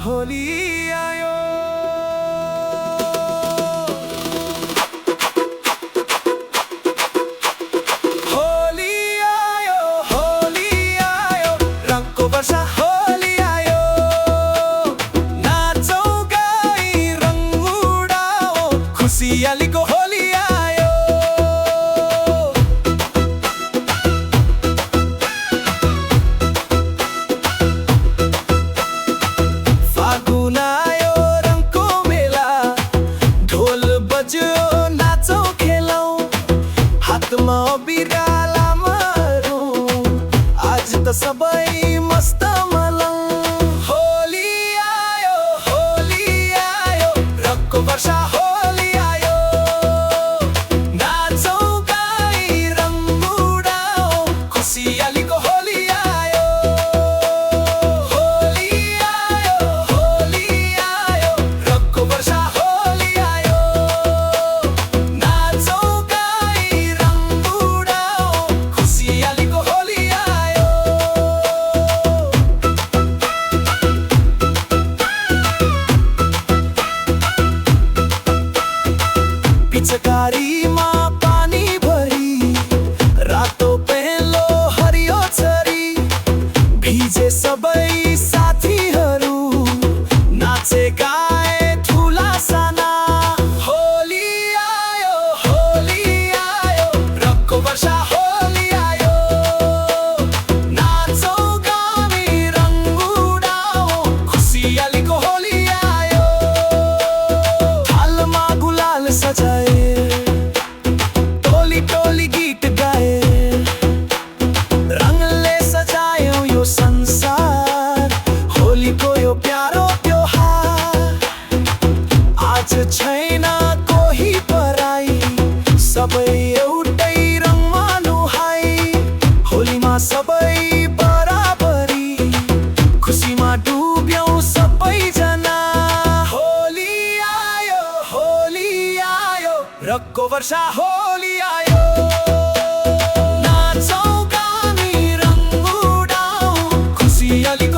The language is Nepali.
होली आयो। होली आयो, होली आयो, रंगको वर्षा होली आयो। नाचौ गाई रंग उडाओ, खुसियालीको होली आयो। फागुन आयो रंगको मेला, ढोल बज्यो नाचौ खेलौ, हातमा बिराला मारौँ, आज त सबै मस्त मलौ। होली आयो, होली आयो, रंगको वर्षा होली आयो। नाचौ गाई रंग उडाओ, खुसियालीको होली आयो। होली आयो, होली आयो, रंगको वर्षा होली आयो। नाचौ गाई रंग उडाओ, खुसियालीको होली आयो। पिचकारीमा पानी भरी, रातो पहेँलो हरियो छरी, भिजे सबै साथीहरू, नाचे गाए ठुला साना। होली आयो, होली आयो, रंगको वर्षा होली आयो। नाचौ गाई रंग उडाओ, खुसियालीको होली आयो। थालमा गुलाल सजाए, टोली टोली गीत गाए, रंगले सजायो यो संसार, होलीको यो प्यारो त्योहार। आज छैन कोही पराई, सबै एउटै रङमा नुहाई, होलीमा सबै बराबरी, खुसीमा डुब्यौँ सबैजना। होली आयो, होली आयो, रंगको वर्षा होली आयो। नाचौ गाई रंग उडाओ, खुसियालीको